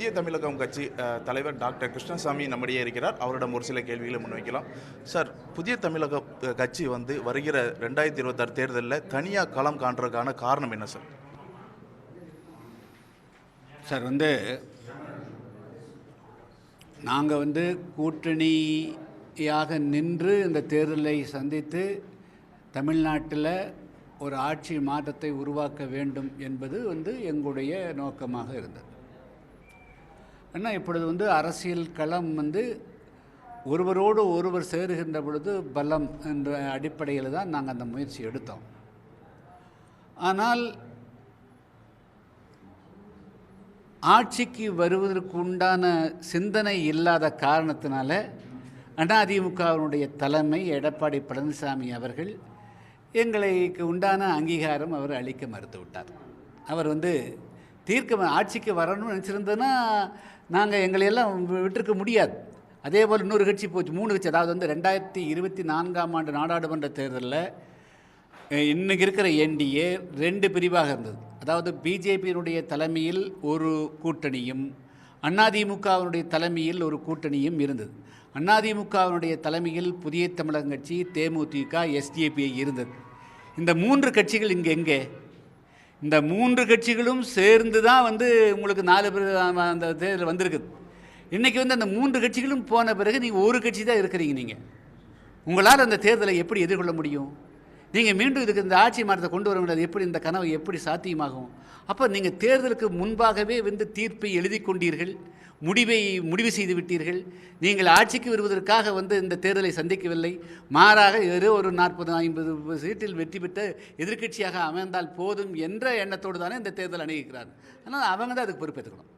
புதிய தமிழகம் கட்சி தலைவர் டாக்டர் கிருஷ்ணசாமி நம்மிடையே இருக்கிறார். அவரிடம் ஒரு சில கேள்விகளை முன்வைக்கலாம். சார், புதிய தமிழக கட்சி வருகிற 2026 தேர்தலில் தனியாக களம் காண்றதுக்கான காரணம் என்ன சார்? சார், நாங்கள் கூட்டணியாக நின்று இந்த தேர்தலை சந்தித்து தமிழ்நாட்டில் ஒரு ஆட்சி மாற்றத்தை உருவாக்க வேண்டும் என்பது எங்களுடைய நோக்கமாக இருந்தது. ஆனால் இப்பொழுது அரசியல் களம் ஒருவரோடு ஒருவர் சேருகின்ற பொழுது பலம் என்ற அடிப்படையில் தான் நாங்கள் அந்த முயற்சி எடுத்தோம். ஆனால் ஆட்சிக்கு வருவதற்கு உண்டான சிந்தனை இல்லாத காரணத்தினால அதிமுகவினுடைய தலைமை எடப்பாடி பழனிசாமி அவர்கள் எங்களுக்கு உண்டான அங்கீகாரம் அவர் அளிக்க மறுத்துவிட்டார். அவர் ஆட்சிக்கு வரணும்னு நினச்சிருந்ததுன்னா நாங்கள் எங்களையெல்லாம் விட்டுருக்க முடியாது. அதே போல் இன்னொரு கட்சி போச்சு, 3 கட்சி. அதாவது 2024ஆம் ஆண்டு நாடாளுமன்ற தேர்தலில் இன்றைக்கி இருக்கிற என்டிஏ 2 பிரிவாக இருந்தது. அதாவது பிஜேபியினுடைய தலைமையில் ஒரு கூட்டணியும் அதிமுகவினுடைய தலைமையில் ஒரு கூட்டணியும் இருந்தது. அதிமுகவினுடைய தலைமையில் புதிய தமிழகம் கட்சி, தேமுதிக, எஸ்டிபிஐ இருந்தது. இந்த 3 கட்சிகள் எங்கே? இந்த 3 கட்சிகளும் சேர்ந்து தான் உங்களுக்கு 4 பேர் அந்த தேர்தல் வந்திருக்குது. இன்றைக்கி அந்த 3 கட்சிகளும் போன பிறகு நீங்கள் ஒரு கட்சி தான் இருக்கிறீங்க. நீங்கள் உங்களால் அந்த தேர்தலை எப்படி எதிர்கொள்ள முடியும்? நீங்கள் மீண்டும் இதுக்கு இந்த ஆட்சி மாற்றத்தை கொண்டு வர முடியாது. எப்படி இந்த கனவு எப்படி சாத்தியமாகும்? அப்போ நீங்கள் தேர்தலுக்கு முன்பாகவே தீர்ப்பை எழுதி கொண்டீர்கள், முடிவு செய்து விட்டீர்கள். நீங்கள் ஆட்சிக்கு வருவதற்காக இந்த தேர்தலை சந்திக்கவில்லை. மாறாக ஒரு 40-50 சீட்டில் வெற்றி பெற்ற எதிர்க்கட்சியாக அமைந்தால் போதும் என்ற எண்ணத்தோடு தானே இந்த தேர்தல் அணுகிறார்கள். ஆனால் அவங்க தான் அதுக்கு பொறுப்பேற்றுக்கணும்.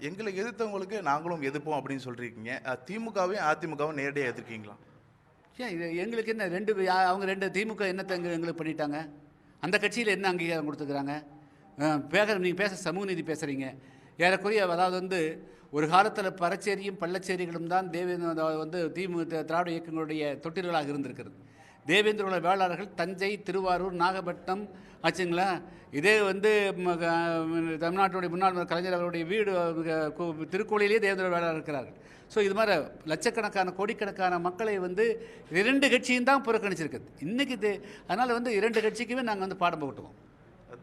எங்களை எதிர்த்தவங்களுக்கு நாங்களும் எதிர்ப்போம் அப்படின்னு சொல்லியிருக்கீங்க. திமுகவையும் அதிமுகவும் நேரடியாக எதிர்க்கீங்களா? ஏன் இது எங்களுக்கு என்ன அவங்க 2 திமுக என்னத்தை எங்களுக்கு பண்ணிட்டாங்க? அந்த கட்சியில் என்ன அங்கீகாரம் கொடுத்துக்கிறாங்க? நீங்கள் பேச சமூக நீதி பேசுகிறீங்க. ஏறக்குறைய அதாவது ஒரு காலத்தில் பரச்சேரியும் பள்ளச்சேரிகளும் தான் திமுக திராவிட இயக்கங்களுடைய தொட்டில்களாக இருந்திருக்கிறது. தேவேந்திர வேளாளர்கள் தஞ்சை, திருவாரூர், நாகப்பட்டினம் ஆச்சுங்களா. இதே தமிழ்நாட்டுடைய முன்னாள் கலைஞர் அவருடைய வீடு திருக்கோயிலேயே தேவேந்திர வேளாளர் இருக்கிறார்கள். ஸோ இது மாதிரி லட்சக்கணக்கான கோடிக்கணக்கான மக்களை 2 கட்சியும் தான் புறக்கணிச்சிருக்குது இன்றைக்கி. அதனால் 2 கட்சிக்குமே நாங்கள் பாடம் போட்டுவோம்.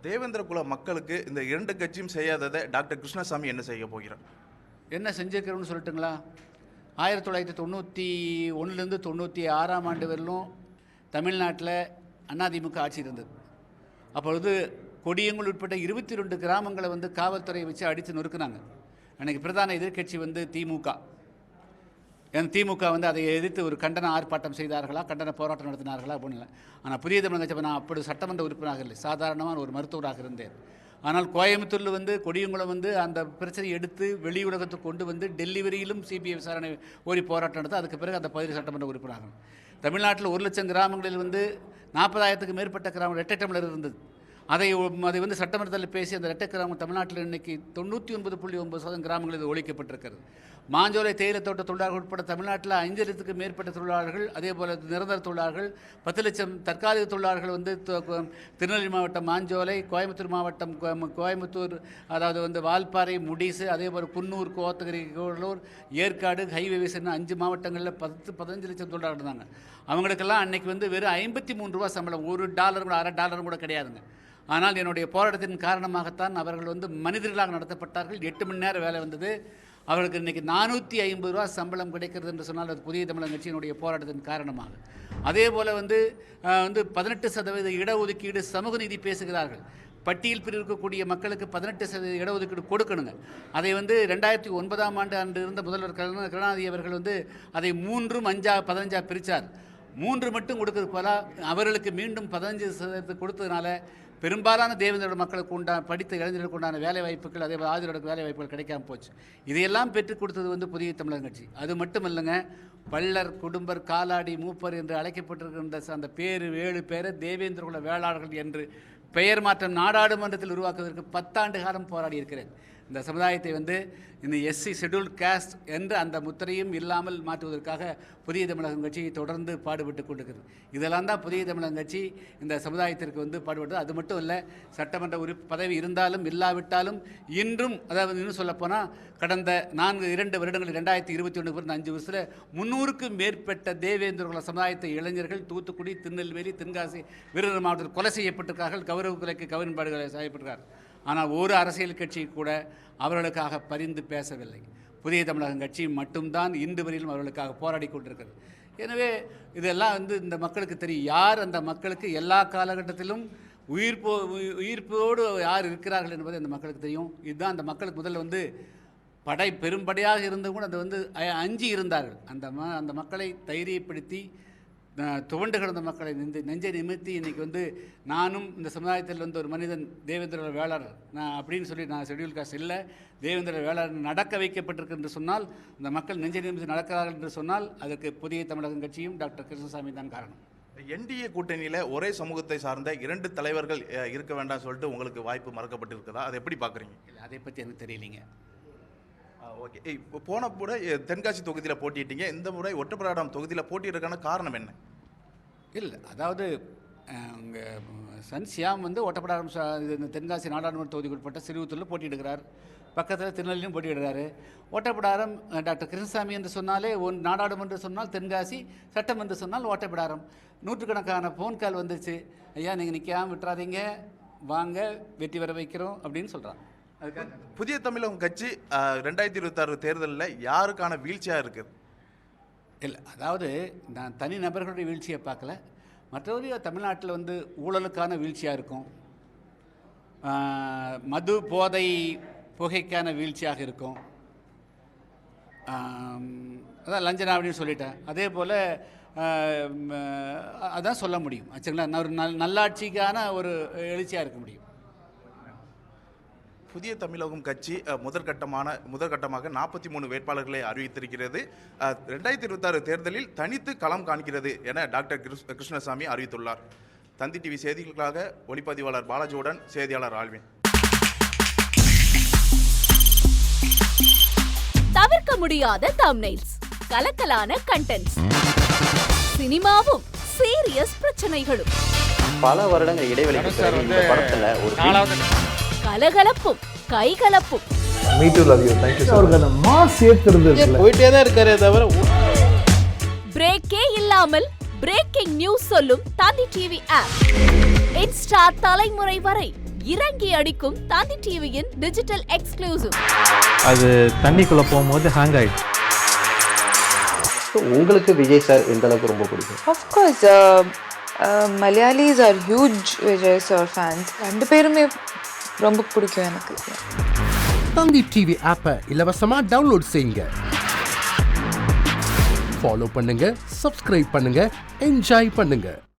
தேவேந்திர குல மக்களுக்கு இந்த 2 கட்சியும் செய்யாததை டாக்டர் கிருஷ்ணசாமி என்ன செய்ய போகிறார்? என்ன செஞ்சுருக்கிறோம்னு சொல்லட்டுங்களா? 1991லேருந்து 96ஆம் ஆண்டு வரையிலும் தமிழ்நாட்டில் அதிமுக ஆட்சி இருந்தது. அப்பொழுது கொடியங்குள் உட்பட்ட 22 கிராமங்களை காவல்துறையை வச்சு அடித்து நொறுக்குனாங்க. அன்றைக்கி பிரதான எதிர்கட்சி திமுக. திமுக அதை எதிர்த்து ஒரு கண்டன ஆர்ப்பாட்டம் செய்தார்களா, கண்டன போராட்டம் நடத்தினார்களா அப்படின்னு இல்லை. ஆனால் புதிய தமிழக கட்சி நான் அப்படி சட்டமன்ற உறுப்பினராக இல்லை, சாதாரணமான ஒரு மருத்துவராக இருந்தேன். ஆனால் கோயம்புத்தூரில் கொடியங்குளம் அந்த பிரச்சனையை எடுத்து வெளி உலகத்துக்கு கொண்டு டெல்லி வரையிலும் சிபிஐ விசாரணை ஓரி போராட்டம் நடத்தி அதுக்கு பிறகு அந்த பகுதி சட்டமன்ற உறுப்பினராக. தமிழ்நாட்டில் 1 லட்சம் கிராமங்களில் 40,000க்கு மேற்பட்ட கிராமம் இரட்டை டம்ளர் இருந்தது. அதை சட்டமன்றத்தில் பேசி அந்த இரட்டை கிராமம் தமிழ்நாட்டில் இன்றைக்கி 99.9% கிராமங்களில் ஒழிக்கப்பட்டிருக்கிறது. மாஞ்சோலை தேயிலை தோட்ட தொழிலாளர்கள் உட்பட தமிழ்நாட்டில் 5 லட்சத்துக்கு மேற்பட்ட தொழிலாளர்கள், அதே போல் நிரந்தர தொழிலாளர்கள், 10 லட்சம் தற்காலிக தொழிலாளர்கள் திருநெல்வேலி மாவட்டம் மாஞ்சோலை, கோயம்புத்தூர் மாவட்டம் கோயம்புத்தூர், அதாவது வால்பாறை, முடிசு, அதே போல் குன்னூர், கோத்தகிரி, கூடலூர், ஏற்காடு, ஹைவே விசன்னு 5 மாவட்டங்களில் 10-15 லட்சம் தொழிலாளர்கள் இருந்தாங்க. அவங்களுக்கெல்லாம் அன்றைக்கி வெறும் $53 சம்பளம், $1 கூட $1.5 கூட கிடையாதுங்க. ஆனால் என்னுடைய போராட்டத்தின் காரணமாகத்தான் அவர்கள் மனிதர்களாக நடத்தப்பட்டார்கள். 8 மணி நேரம் வேலை வந்தது. அவர்களுக்கு இன்றைக்கி $450 சம்பளம் கிடைக்கிறது என்று சொன்னால் அது புதிய தமிழக கட்சியினுடைய போராட்டத்தின் காரணமாக. அதே போல் 18% இடஒதுக்கீடு, சமூக நீதி பேசுகிறார்கள். பட்டியல் பிரிவிற்கக்கூடிய மக்களுக்கு 18% இடஒதுக்கீடு கொடுக்கணுங்க. அதை 2009ஆம் ஆண்டு இருந்த முதல்வர் கருணாநிதி அவர்கள் அதை 3-5-15 பிரித்தார். 3 மட்டும் கொடுக்கறது போல அவர்களுக்கு மீண்டும் 15% கொடுத்ததுனால பெரும்பாலான தேவேந்திரோட மக்களுக்கு படித்த இளைஞர்களுக்கு உண்டான வேலை வாய்ப்புகள், அதே போல் ஆதிரோட வேலை வாய்ப்புகள் கிடைக்காம போச்சு. இதையெல்லாம் பெற்றுக் கொடுத்தது புதிய தமிழக கட்சி. அது மட்டும் இல்லைங்க, பள்ளர், குடும்பர், காலாடி, மூப்பர் என்று அழைக்கப்பட்டிருக்கின்ற அந்த 7 பேரை தேவேந்திர குல வேளாளர்கள் என்று பெயர் மாற்றம் நாடாளுமன்றத்தில் உருவாக்குவதற்கு 10 ஆண்டு காலம் போராடி இருக்கிறேன். இந்த சமுதாயத்தை வந்து இந்த எஸ்சி ஷெட்யூல்ட் காஸ்ட் என்ற அந்த முத்திரையும் இல்லாமல் மாற்றுவதற்காக புதிய தமிழகம் கட்சி தொடர்ந்து பாடுபட்டு கொண்டிருக்கிறது. இதெல்லாம் தான் புதிய தமிழகம் கட்சி இந்த சமுதாயத்திற்கு வந்து பாடுபட்டது. அது மட்டும் இல்லை, சட்டமன்ற பதவி இருந்தாலும் இல்லாவிட்டாலும் இன்றும், அதாவது இன்னும் சொல்லப்போனால் கடந்த 2 வருடங்கள் 2021 5 வருஷத்தில் 300க்கும் மேற்பட்ட தேவேந்திர சமுதாயத்தை இளைஞர்கள் தூத்துக்குடி, திருநெல்வேலி, தென்காசி, விருதுநகர் மாவட்டத்தில் கொலை செய்யப்பட்டிருக்கார்கள். கௌரவ கொலைக்கு கவனிப்பாடுகளை செய்யப்பட்டிருக்கார்கள். ஆனால் ஒரு அரசியல் கட்சி கூட அவர்களுக்காக பரிந்து பேசவில்லை. புதிய தமிழகம் கட்சி மட்டும்தான் இன்று வரையிலும் அவர்களுக்காக போராடி கொண்டிருக்கிறது. எனவே இதெல்லாம் வந்து இந்த மக்களுக்கு தெரியும். யார் அந்த மக்களுக்கு எல்லா காலகட்டத்திலும் உயிர்ப்போடு யார் இருக்கிறார்கள் என்பது அந்த மக்களுக்கு தெரியும். இதுதான் அந்த மக்களுக்கு முதல்ல வந்து பெரும்படையாக இருந்தும் கூட அது வந்து அஞ்சி இருந்தார்கள். அந்த மக்களை தைரியப்படுத்தி துவண்டு கிடந்த மக்களை நெஞ்சை நிமித்தி இன்றைக்கி வந்து நானும் இந்த சமுதாயத்தில் வந்து ஒரு மனிதன் தேவேந்திர வேளாளர் நான் அப்படின்னு சொல்லி நான் ஷெட்யூல் காஸ்ட் இல்லை, தேவேந்திர வேளாளர் நடக்க வைக்கப்பட்டிருக்கு என்று சொன்னால், இந்த மக்கள் நெஞ்சை நிமித்தி நடக்கிறார்கள் என்று சொன்னால் அதற்கு புதிய தமிழகம் கட்சியும் டாக்டர் கிருஷ்ணசாமி தான் காரணம். என்டிஏ கூட்டணியில் ஒரே சமூகத்தை சார்ந்த 2 தலைவர்கள் இருக்க வேண்டாம் சொல்லிட்டு உங்களுக்கு வாய்ப்பு மறக்கப்பட்டிருக்குதா? அதை எப்படி பார்க்குறீங்க? இல்லை, அதை பற்றி எனக்கு தெரியலைங்க. ஓகே, இப்போ போன முறை தென்காசி தொகுதியில் போட்டிட்டீங்க, இந்த முறை ஒட்டப்பிராடம் தொகுதியில் போட்டியிடறதுக்கான காரணம் என்ன? இல்லை, அதாவது இங்கே சன் ஷியாம் வந்து ஒட்டப்பிராடம் இந்த தென்காசி நாடாளுமன்ற தொகுதிக்கு உட்பட்ட சிறுவத்தூரில் போட்டியிடுகிறார். பக்கத்தில் திருநெல்வேலியும் போட்டியிடுறாரு. ஒட்டப்பிடாரம் டாக்டர் கிருஷ்ணசாமி என்று சொன்னாலே நாடாளுமன்றம் சொன்னால் தென்காசி, சட்டம் என்று சொன்னால் ஒட்டப்பிடாரம். நூற்றுக்கணக்கான ஃபோன் கால் வந்துச்சு, ஐயா நீங்கள் நிற்காமல் விட்டுறாதீங்க, வாங்க வெற்றி வர வைக்கிறோம் அப்படின்னு சொல்கிறாங்க. புதிய தமிழகம் கட்சி 2026 தேர்தலில் யாருக்கான வீழ்ச்சியாக இருக்குது? இல்லை, அதாவது நான் தனி நபர்களுடைய வீழ்ச்சியை பார்க்கல. மற்றபடி தமிழ்நாட்டில் வந்து ஊழலுக்கான வீழ்ச்சியாக இருக்கும், மது போதை புகைக்கான வீழ்ச்சியாக இருக்கும், அதான் லஞ்சனா அப்படின்னு சொல்லிட்டேன். அதே போல் அதான் சொல்ல முடியும் ஆச்சுங்களா. ஒரு நல்லாட்சிக்கான ஒரு எழுச்சியாக இருக்க முடியும். புதிய தமிழகம் கட்சி முதற்கட்டமாக 43 வேட்பாளர்களை அறிவித்திருக்கிறது. 2026 தேர்தலில் தனித்து களம் காண்கிறது என டாக்டர் கிருஷ்ணசாமி அறிவித்துள்ளார். தந்தி டிவி செய்திகளுக்காக ஒளிப்பதிவாளர் பாலாஜியுடன் செய்தியாளர் ஆல்வின். தவிர்க்க முடியாத தம்ப்நெயில்ஸ், கலக்கலான கண்டென்ட்ஸ், சினிமாவும் சீரியஸ் பிரச்சனைகளும், பல வருடங்கள் இடைவெளிக்கு பிறகு இந்த படத்துல ஒரு கலகலப்பும் கைகலப்பும், போயிட்டே தான் இருக்காரே தவிர பிரேக்கே இல்லாமல் பிரேக்கிங் நியூஸ் சொல்லும் தந்தி டிவி ஆப். இன்ஸ்டா தலைமுறை வரை இறங்கி அடிக்கும் தந்தி டிவியின் டிஜிட்டல் எக்ஸ்க்ளூசிவ். அது தண்ணிக்குள்ள போகும்போது ஹேங் ஆயிடுச்சு. உங்களுக்கு விஜய் சார் எந்த அளவுக்கு ரொம்ப பிடிக்கும்? Of course, Malayalis are huge Vijay sir fans. 2 பேருமே ரொம்ப பிடிக்கும் எனக்கு. தந்தி டிவி ஆப்பை இலவசமா டவுன்லோட் செய்யுங்க, ஃபாலோ பண்ணுங்க, சப்ஸ்கிரைப் பண்ணுங்க, என்ஜாய் பண்ணுங்க.